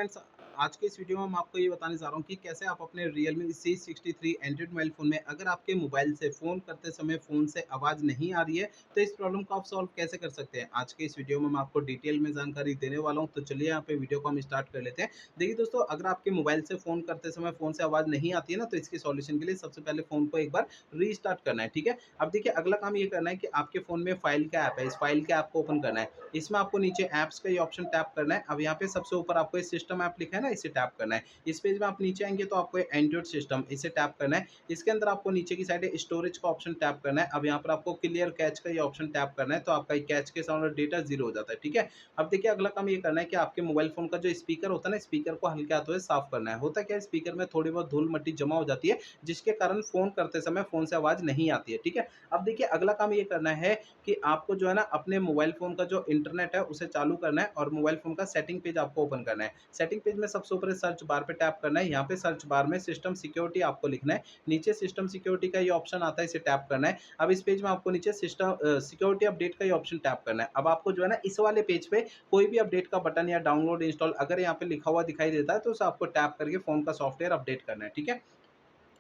Friends, आज के इस वीडियो में मैं आपको ये बताने जा रहा हूँ कि कैसे आप अपने Realme C63 Android mobile phone में अगर आपके मोबाइल से फ़ोन करते समय फ़ोन से आवाज़ नहीं आ रही है, तो इस प्रॉब्लम को आप सॉल्व कैसे कर सकते हैं। आज के इस वीडियो में मैं आपको डिटेल में जानकारी देने वाला हूँ, तो चलिए यहाँ पे वीडियो को हम स्टार्ट कर लेते हैं। देखिए दोस्तों, अगर आपके मोबाइल से फ़ोन करते समय फ़ोन से आवाज़ नहीं आती है ना, तो इसके सॉल्यूशन के लिए सबसे पहले फ़ोन को एक बार रीस्टार्ट करना है, ठीक है। अब देखिए, अगला काम ये करना है कि आपके फ़ोन में फाइल का ऐप है, इस फाइल के ऐप को ओपन करना है। इसमें आपको नीचे ऐप्स का ये ऑप्शन टैप करना है। अब यहाँ पे सबसे ऊपर आपको ये सिस्टम ऐप लिखा है ना, इसे टैप करना है। इस पेज में आप नीचे आएँगे तो आपको एंड्रॉइड सिस्टम इसे टैप करना है। इसके अंदर आपको नीचे की साइड स्टोरेज का ऑप्शन टैप करना है। अब यहाँ पर आपको क्लियर कैच का ये ऑप्शन टैप करना है, तो आपका कैच के साथ डेटा 0 हो जाता है, ठीक है। अब देखिए, अगला काम ये करना है कि आपके मोबाइल फ़ोन का जो स्पीकर होता है ना, स्पीकर को हल्के हाथों से साफ करना है। होता क्या है, स्पीकर में थोड़ी बहुत धूल-मट्टी जमा हो जाती है, जिसके कारण फ़ोन करते समय फ़ोन से आवाज़ नहीं आती है, ठीक है। अब देखिए, अगला काम ये करना है कि आपको जो है ना, अपने मोबाइल फ़ोन का जो इंटरनेट है उसे चालू करना है और मोबाइल फ़ोन का सेटिंग पेज आपको ओपन करना है। सेटिंग पेज में सबसे ऊपर सर्च बार पे टैप करना है। यहाँ पे सर्च बार में सिस्टम सिक्योरिटी आपको लिखना है। नीचे सिस्टम सिक्योरिटी का ये ऑप्शन आता है, इसे टैप करना है। अब इस पेज में आपको नीचे सिस्टम सिक्योरिटी अपडेट का ये ऑप्शन टैप करना है। अब आपको जो है ना, इस वाले पेज पे कोई भी अपडेट का बटन या डाउनलोड इंस्टॉल अगर यहाँ पे लिखा हुआ दिखाई देता है, तो उसे आपको टैप करके फ़ोन का सॉफ्टवेयर अपडेट करना है, ठीक है।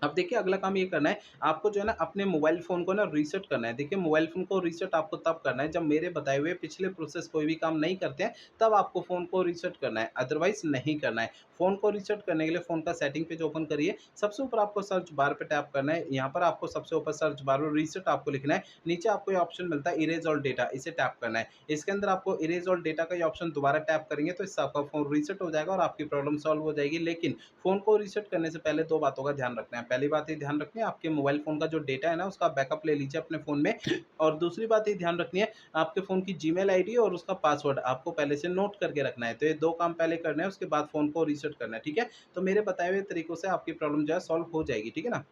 अब देखिए, अगला काम ये करना है, आपको जो है ना, अपने मोबाइल फ़ोन को ना रीसेट करना है। देखिए, मोबाइल फ़ोन को रीसेट आपको तब करना है जब मेरे बताए हुए पिछले प्रोसेस कोई भी काम नहीं करते हैं, तब आपको फ़ोन को रीसेट करना है, अदरवाइज़ नहीं करना है। फ़ोन को रीसेट करने के लिए फ़ोन का सेटिंग पेज ओपन करिए, सबसे ऊपर आपको सर्च बार पे टैप करना है। यहाँ पर आपको सबसे ऊपर सर्च बार में रीसेट आपको लिखना है। नीचे आपको ये ऑप्शन मिलता है इरेज़ ऑल डेटा, इसे टैप करना है। इसके अंदर आपको इरेज़ ऑल डेटा का ये ऑप्शन दोबारा टैप करेंगे, तो इससे आपका फ़ोन रीसेट हो जाएगा और आपकी प्रॉब्लम सॉल्व हो जाएगी। लेकिन फ़ोन को रीसेट करने से पहले 2 बातों का ध्यान रखना है। पहली बात ये ध्यान रखनी है, आपके मोबाइल फ़ोन का जो डेटा है ना, उसका बैकअप ले लीजिए अपने फ़ोन में। और दूसरी बात ये ध्यान रखनी है, आपके फ़ोन की जीमेल आईडी और उसका पासवर्ड आपको पहले से नोट करके रखना है। तो ये 2 काम पहले करने हैं, उसके बाद फ़ोन को रीसेट करना है, ठीक है? तो मेरे बताए हुए तरीकों से आपकी प्रॉब्लम जो है सॉल्व हो जाएगी, ठीक है ना?